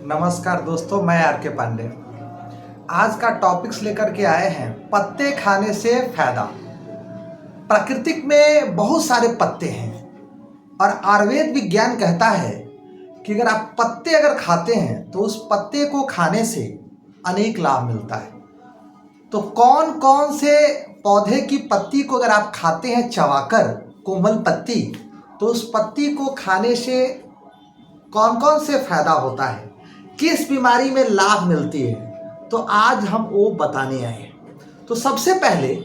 नमस्कार दोस्तों, मैं आर के पांडे। आज का टॉपिक्स लेकर के आए हैं पत्ते खाने से फायदा। प्राकृतिक में बहुत सारे पत्ते हैं और आयुर्वेद विज्ञान कहता है कि अगर आप पत्ते अगर खाते हैं तो उस पत्ते को खाने से अनेक लाभ मिलता है। तो कौन कौन से पौधे की पत्ती को अगर आप खाते हैं चबाकर, कोमल पत्ती, तो उस पत्ती को खाने से कौन कौन से फायदा होता है, किस बीमारी में लाभ मिलती है, तो आज हम वो बताने आए हैं। तो सबसे पहले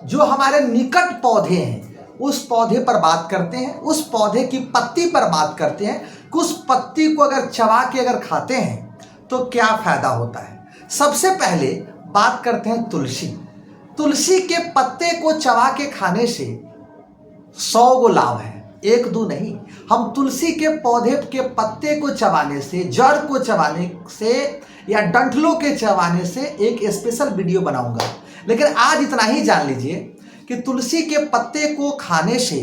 जो हमारे निकट पौधे हैं उस पौधे पर बात करते हैं, उस पौधे की पत्ती पर बात करते हैं कि उस पत्ती को अगर चबा के अगर खाते हैं तो क्या फायदा होता है। सबसे पहले बात करते हैं तुलसी। तुलसी के पत्ते को चबा के खाने से 100 गो लाभ है, एक दो नहीं। हम तुलसी के पौधे के पत्ते को चबाने से, जड़ को चबाने से या डंठलों के चबाने से एक स्पेशल वीडियो बनाऊंगा, लेकिन आज इतना ही जान लीजिए कि तुलसी के पत्ते को खाने से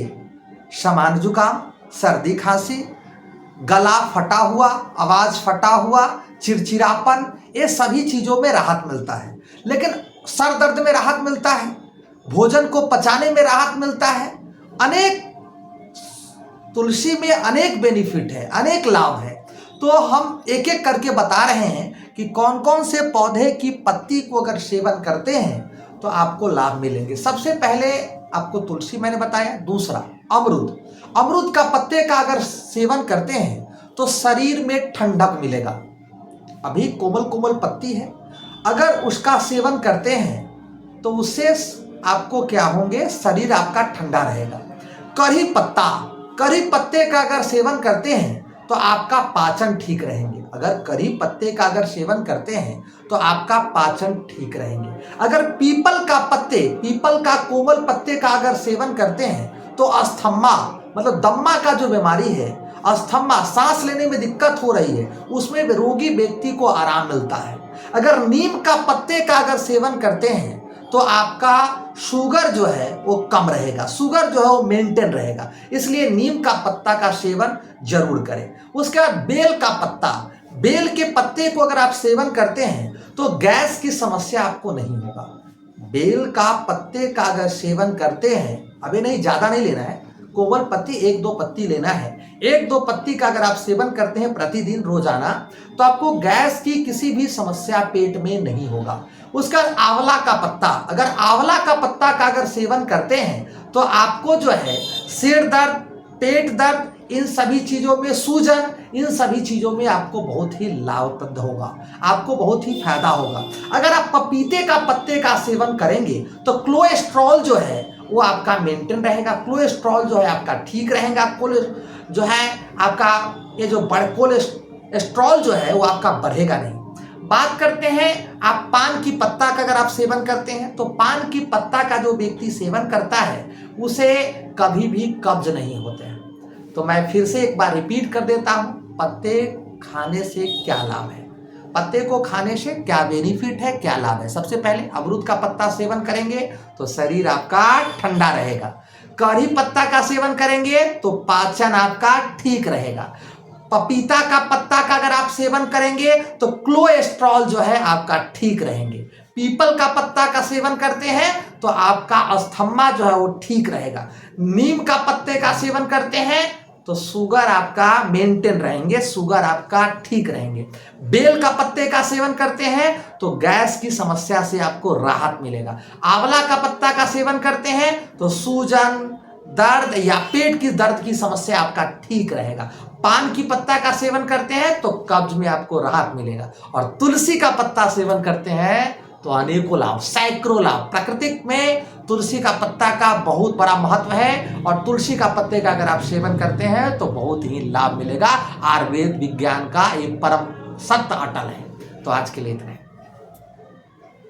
सामान्य जुकाम, सर्दी खांसी, गला फटा हुआ, आवाज फटा हुआ, चिड़चिड़ापन, ये सभी चीज़ों में राहत मिलता है। लेकिन सर दर्द में राहत मिलता है, भोजन को पचाने में राहत मिलता है। अनेक तुलसी में अनेक बेनिफिट है, अनेक लाभ है। तो हम एक एक करके बता रहे हैं कि कौन कौन से पौधे की पत्ती को अगर सेवन करते हैं तो आपको लाभ मिलेंगे। सबसे पहले आपको तुलसी मैंने बताया। दूसरा अमरूद। अमरूद का पत्ते का अगर सेवन करते हैं तो शरीर में ठंडक मिलेगा। अभी कोमल कोमल पत्ती है, अगर उसका सेवन करते हैं तो उससे आपको क्या होंगे, शरीर आपका ठंडा रहेगा। करी पत्ता, करी पत्ते का अगर सेवन करते हैं तो आपका पाचन ठीक रहेंगे। अगर करी पत्ते का अगर सेवन करते हैं तो आपका पाचन ठीक रहेंगे। अगर पीपल का पत्ते, पीपल का कोमल पत्ते का अगर सेवन करते हैं तो अस्थमा मतलब दम्मा का जो बीमारी है, अस्थमा, सांस लेने में दिक्कत हो रही है, उसमें रोगी व्यक्ति को आराम मिलता है। अगर नीम का पत्ते का अगर सेवन करते हैं तो आपका शुगर जो है वो कम रहेगा, शुगर जो है वो मेंटेन रहेगा। इसलिए नीम का पत्ता का सेवन जरूर करें। उसके बाद बेल का पत्ता, बेल के पत्ते को अगर आप सेवन करते हैं तो गैस की समस्या आपको नहीं होगा। बेल का पत्ते का अगर सेवन करते हैं, अभी नहीं, ज़्यादा नहीं लेना है, कोमल पत्ती 1-2 पत्ती लेना है। 1-2 पत्ती का अगर आप सेवन करते हैं प्रतिदिन रोजाना तो आपको गैस की किसी भी समस्या पेट में नहीं होगा। उसका आंवला का पत्ता, अगर आंवला का पत्ता का अगर सेवन करते हैं तो आपको जो है सिर दर्द, पेट दर्द, इन सभी चीज़ों में, सूजन, इन सभी चीज़ों में आपको बहुत ही लाभप्रद होगा, आपको बहुत ही फायदा होगा। अगर आप पपीते का पत्ते का सेवन करेंगे तो कोलेस्ट्रॉल जो है वो आपका मेंटेन रहेगा। कोलेस्ट्रॉल जो है आपका ठीक रहेगा। जो है आपका ये जो कोलेस्ट्रॉल जो है वो आपका बढ़ेगा नहीं। बात करते हैं आप पान की पत्ता का अगर आप सेवन करते हैं तो पान की पत्ता का जो व्यक्ति सेवन करता है उसे कभी भी कब्ज नहीं होते हैं। तो मैं फिर से एक बार रिपीट कर देता हूं, पत्ते खाने से क्या लाभ है, पत्ते को खाने से क्या बेनिफिट है, क्या लाभ है। सबसे पहले अमरूद का पत्ता सेवन करेंगे तो शरीर आपका ठंडा रहेगा। कढ़ी पत्ता का सेवन करेंगे तो पाचन आपका ठीक रहेगा। पपीता का पत्ता का अगर आप सेवन करेंगे तो कोलेस्ट्रॉल जो है आपका ठीक रहेंगे। पीपल का पत्ता का सेवन करते हैं तो आपका अस्थमा जो है वो ठीक रहेगा। नीम का पत्ते का सेवन करते हैं तो शुगर आपका मेंटेन रहेंगे, शुगर आपका ठीक रहेंगे। बेल का पत्ते का सेवन करते हैं तो गैस की समस्या से आपको राहत मिलेगा। आंवला का पत्ता का सेवन करते हैं तो सूजन, दर्द या पेट की दर्द की समस्या आपका ठीक रहेगा। पान की पत्ता का सेवन करते हैं तो कब्ज में आपको राहत मिलेगा। और तुलसी का पत्ता सेवन करते हैं तो अनेकों लाभ, सैकड़ों लाभ। प्राकृतिक में तुलसी का पत्ता का बहुत बड़ा महत्व है और तुलसी का पत्ते का अगर आप सेवन करते हैं तो बहुत ही लाभ मिलेगा। आयुर्वेद विज्ञान का एक परम सत्य अटल है। तो आज के लिए इतना है।